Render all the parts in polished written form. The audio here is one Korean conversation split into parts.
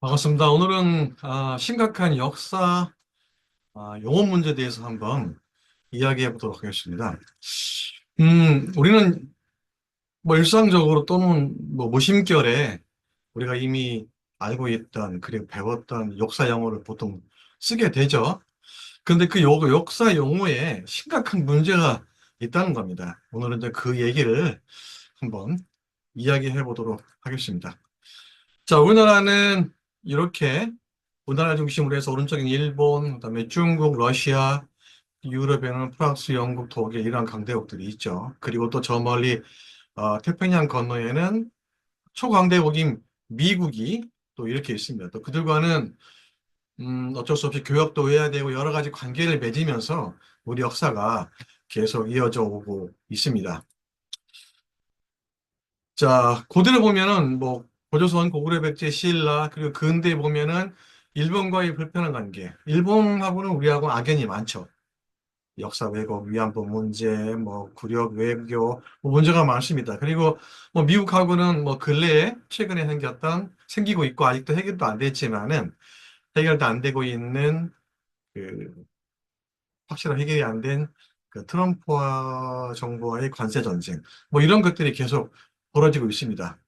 반갑습니다. 오늘은 심각한 역사 용어 문제에 대해서 한번 이야기해 보도록 하겠습니다. 우리는 뭐 일상적으로 또는 뭐 무심결에 우리가 이미 알고 있던 그리고 배웠던 역사 용어를 보통 쓰게 되죠. 그런데 그 역사 용어에 심각한 문제가 있다는 겁니다. 오늘은 이제 그 얘기를 한번 이야기해 보도록 하겠습니다. 자, 우리나라는 이렇게 우리나라 중심으로 해서 오른쪽엔 일본, 그다음에 중국, 러시아, 유럽에는 프랑스, 영국, 독일, 이런 강대국들이 있죠. 그리고 또 저 멀리 태평양 건너에는 초강대국인 미국이 또 이렇게 있습니다. 또 그들과는 어쩔 수 없이 교역도 해야 되고 여러 가지 관계를 맺으면서 우리 역사가 계속 이어져 오고 있습니다. 자, 고대를 보면은 뭐 고조선, 고구려, 백제, 신라, 그리고 근대에 보면은 일본과의 불편한 관계. 일본하고는 우리하고 악연이 많죠. 역사 왜곡, 위안부 문제, 뭐 구력 외교, 뭐 문제가 많습니다. 그리고 뭐 미국하고는 뭐 근래에 최근에 생기고 있고 아직도 해결도 안 됐지만은 해결도 안 되고 있는 그 확실한 해결이 안 된 그 트럼프와 정부와의 관세 전쟁, 뭐 이런 것들이 계속 벌어지고 있습니다.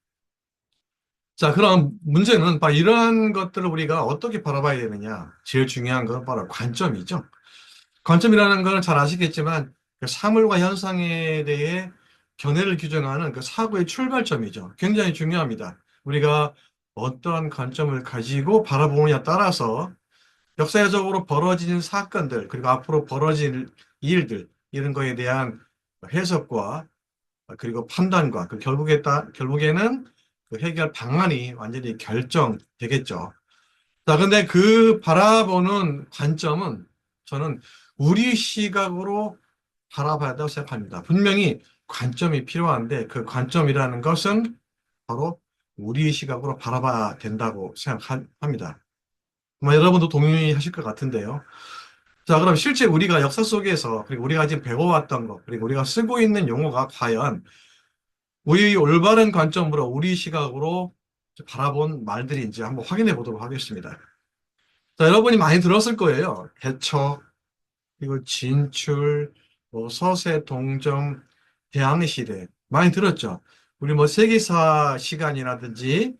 자, 그럼 문제는 바로 이러한 것들을 우리가 어떻게 바라봐야 되느냐. 제일 중요한 건 바로 관점이죠. 관점이라는 것은 잘 아시겠지만 그 사물과 현상에 대해 견해를 규정하는 그 사고의 출발점이죠. 굉장히 중요합니다. 우리가 어떠한 관점을 가지고 바라보느냐에 따라서 역사적으로 벌어진 사건들, 그리고 앞으로 벌어질 일들, 이런 거에 대한 해석과 그리고 판단과 결국에는 그 해결 방안이 완전히 결정되겠죠. 자, 근데 그 바라보는 관점은 저는 우리 시각으로 바라봐야 한다고 생각합니다. 분명히 관점이 필요한데 그 관점이라는 것은 바로 우리 시각으로 바라봐야 된다고 생각합니다. 아마 여러분도 동의하실 것 같은데요. 자, 그럼 실제 우리가 역사 속에서, 그리고 우리가 지금 배워왔던 것, 그리고 우리가 쓰고 있는 용어가 과연 우리 올바른 관점으로, 우리 시각으로 바라본 말들인지 한번 확인해 보도록 하겠습니다. 자, 여러분이 많이 들었을 거예요. 개척, 그리고 진출, 뭐 서세, 동정, 대항해시대. 많이 들었죠? 우리 뭐 세계사 시간이라든지,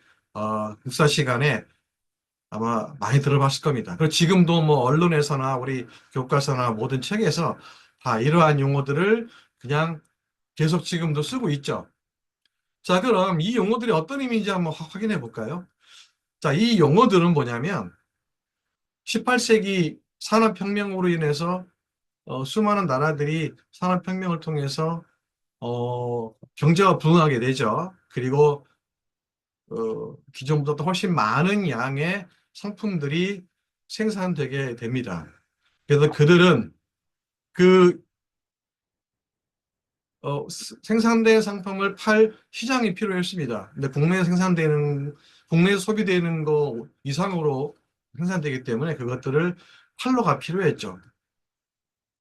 국사 시간에 아마 많이 들어봤을 겁니다. 그리고 지금도 뭐 언론에서나 우리 교과서나 모든 책에서 다 이러한 용어들을 그냥 계속 지금도 쓰고 있죠. 자, 그럼 이 용어들이 어떤 의미인지 한번 확인해 볼까요? 자, 이 용어들은 뭐냐면 18세기 산업혁명으로 인해서 수많은 나라들이 산업혁명을 통해서 경제가 부흥하게 되죠. 그리고 기존보다 훨씬 많은 양의 상품들이 생산되게 됩니다. 그래서 그들은 그 생산된 상품을 팔 시장이 필요했습니다. 근데 국내에 소비되는 거 이상으로 생산되기 때문에 그것들을 판로가 필요했죠.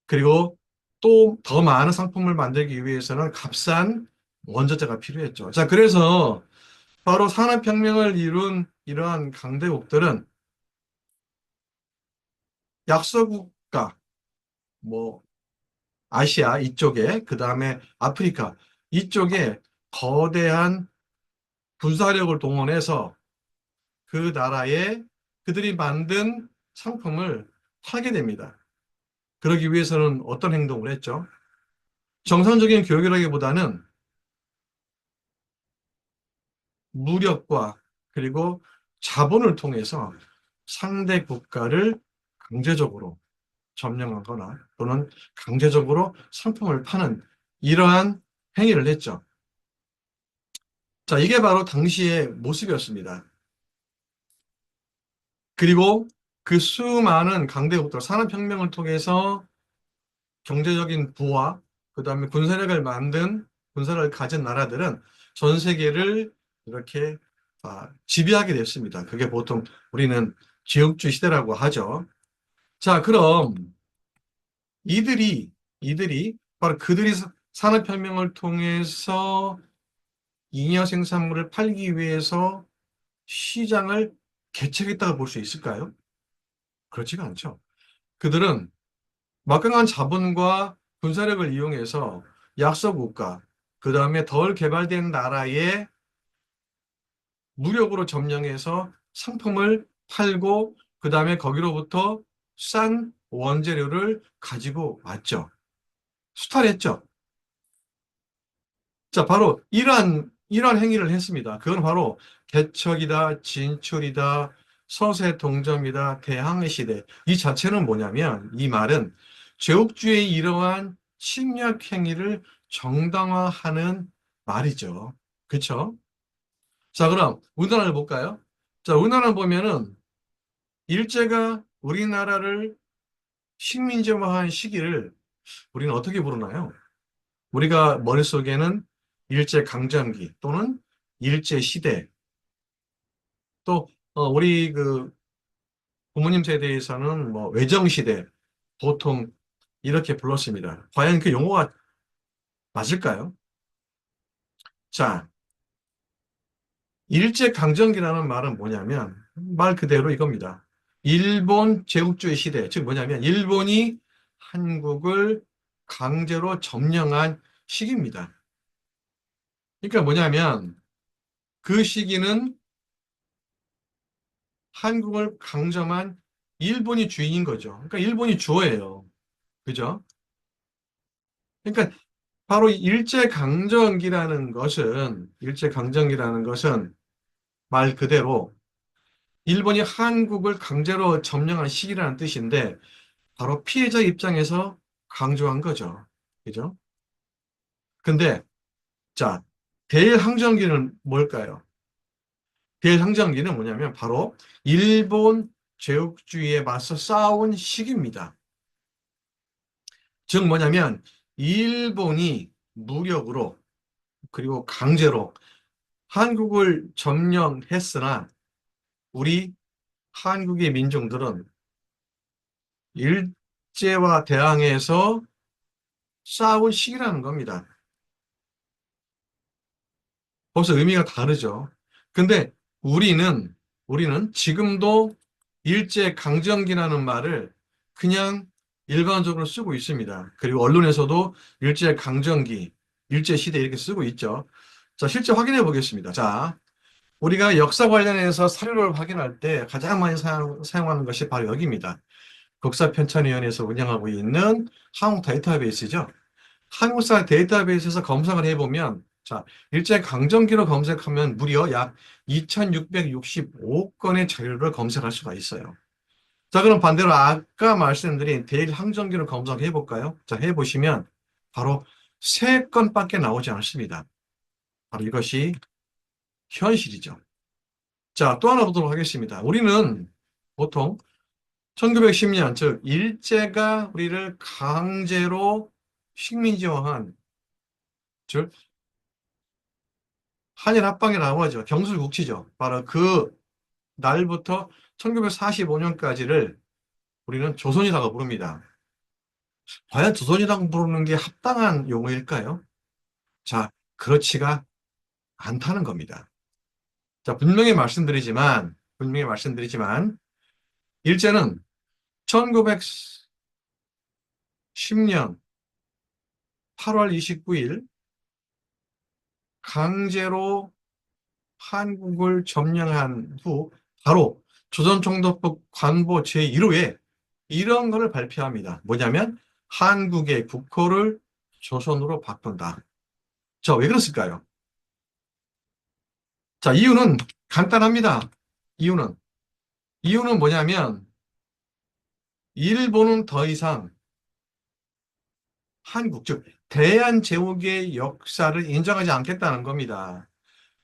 그리고 또 더 많은 상품을 만들기 위해서는 값싼 원자재가 필요했죠. 자, 그래서 바로 산업혁명을 이룬 이러한 강대국들은 약소국가, 뭐 아시아 이쪽에, 그 다음에 아프리카 이쪽에 거대한 군사력을 동원해서 그 나라에 그들이 만든 상품을 팔게 됩니다. 그러기 위해서는 어떤 행동을 했죠? 정상적인 교육이라기보다는 무력과 그리고 자본을 통해서 상대 국가를 강제적으로 점령하거나 또는 강제적으로 상품을 파는 이러한 행위를 했죠. 자, 이게 바로 당시의 모습이었습니다. 그리고 그 수많은 강대국들, 산업혁명을 통해서 경제적인 부와 그다음에 군사력을 가진 나라들은 전 세계를 이렇게 지배하게 됐습니다. 그게 보통 우리는 제국주의 시대라고 하죠. 자, 그럼 이들이 바로 그들이 산업혁명을 통해서 잉여 생산물을 팔기 위해서 시장을 개척했다고 볼 수 있을까요? 그렇지가 않죠. 그들은 막강한 자본과 군사력을 이용해서 약소국가, 그 다음에 덜 개발된 나라에 무력으로 점령해서 상품을 팔고, 그 다음에 거기로부터 싼 원재료를 가지고 왔죠. 수탈했죠. 자, 바로 이러한 행위를 했습니다. 그건 바로 개척이다, 진출이다, 서세 동점이다, 대항해 시대. 이 자체는 뭐냐면, 이 말은 제국주의의 이러한 침략 행위를 정당화하는 말이죠. 그렇죠? 자, 그럼 우리나라를 볼까요? 자, 우리나라 보면은 일제가 우리나라를 식민지화한 시기를 우리는 어떻게 부르나요? 우리가 머릿속에는 일제 강점기 또는 일제 시대, 또 우리 그 부모님 세대에서는 뭐 외정 시대 보통 이렇게 불렀습니다. 과연 그 용어가 맞을까요? 자, 일제 강점기라는 말은 뭐냐면 말 그대로 이겁니다. 일본 제국주의 시대, 즉 뭐냐면 일본이 한국을 강제로 점령한 시기입니다. 그러니까 뭐냐면 그 시기는 한국을 강점한 일본이 주인인 거죠. 그러니까 일본이 주어예요. 그죠? 그러니까 바로 일제강점기라는 것은 말 그대로 일본이 한국을 강제로 점령한 시기라는 뜻인데 바로 피해자 입장에서 강조한 거죠. 그죠? 근데 자, 대일항전기는 뭘까요? 대일항전기는 뭐냐면 바로 일본 제국주의에 맞서 싸운 시기입니다. 즉 뭐냐면 일본이 무력으로 그리고 강제로 한국을 점령했으나 우리 한국의 민중들은 일제와 대항해서 싸운 시기라는 겁니다. 벌써 의미가 다르죠. 근데 우리는 지금도 일제 강점기라는 말을 그냥 일반적으로 쓰고 있습니다. 그리고 언론에서도 일제 강점기, 일제 시대 이렇게 쓰고 있죠. 자, 실제 확인해 보겠습니다. 자, 우리가 역사 관련해서 사료를 확인할 때 가장 많이 사용하는 것이 바로 여기입니다. 국사편찬위원회에서 운영하고 있는 한국 데이터베이스죠. 한국사 데이터베이스에서 검색을 해보면, 자, 일제강점기로 검색하면 무려 약 2665건의 자료를 검색할 수가 있어요. 자, 그럼 반대로 아까 말씀드린 대일항전기를 검색해 볼까요? 자, 해보시면 바로 3건밖에 나오지 않습니다. 바로 이것이 현실이죠. 자, 또 하나 보도록 하겠습니다. 우리는 보통 1910년, 즉, 일제가 우리를 강제로 식민지화한, 즉, 한일 합방이라고 하죠. 경술국치죠. 바로 그 날부터 1945년까지를 우리는 조선이라고 부릅니다. 과연 조선이라고 부르는 게 합당한 용어일까요? 자, 그렇지가 않다는 겁니다. 자, 분명히 말씀드리지만, 일제는 1910년 8월 29일 강제로 한국을 점령한 후 바로 조선총독부 관보 제1호에 이런 거를 발표합니다. 뭐냐면 한국의 국호를 조선으로 바꾼다. 자, 왜 그랬을까요? 자, 이유는 간단합니다. 이유는 뭐냐면 일본은 더 이상 한국, 즉 대한제국의 역사를 인정하지 않겠다는 겁니다.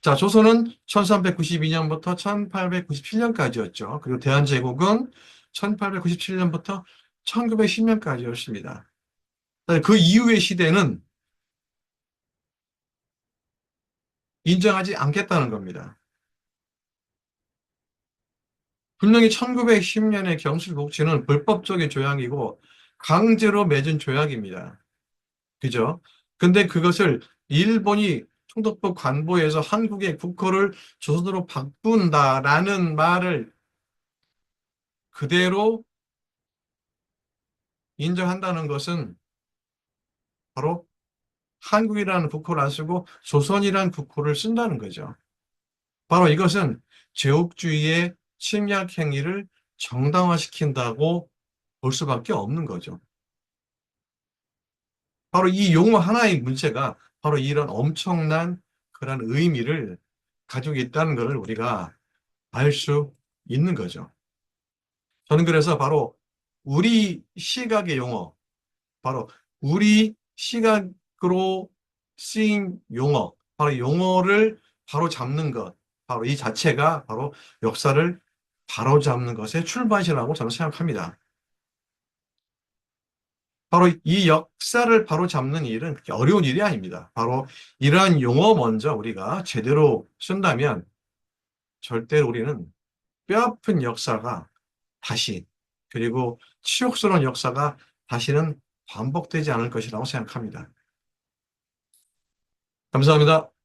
자, 조선은 1392년부터 1897년까지였죠. 그리고 대한제국은 1897년부터 1910년까지였습니다. 그 이후의 시대는 인정하지 않겠다는 겁니다. 분명히 1910년의 경술국치는 불법적인 조약이고 강제로 맺은 조약입니다. 그죠? 근데 그것을 일본이 총독부 관보에서 한국의 국호를 조선으로 바꾼다라는 말을 그대로 인정한다는 것은 바로 한국이라는 국호를 안 쓰고 조선이라는 국호를 쓴다는 거죠. 바로 이것은 제국주의의 침략 행위를 정당화시킨다고 볼 수밖에 없는 거죠. 바로 이 용어 하나의 문제가 바로 이런 엄청난 그런 의미를 가지고 있다는 것을 우리가 알 수 있는 거죠. 저는 그래서 바로 우리 시각의 용어, 바로 우리 시각으로 쓰인 용어, 바로 용어를 바로 잡는 것, 바로 이 자체가 바로 역사를 바로 잡는 것의 출발이라고 저는 생각합니다. 바로 이 역사를 바로 잡는 일은 그렇게 어려운 일이 아닙니다. 바로 이러한 용어 먼저 우리가 제대로 쓴다면 절대로 우리는 뼈아픈 역사가 다시, 그리고 치욕스러운 역사가 다시는 반복되지 않을 것이라고 생각합니다. 감사합니다.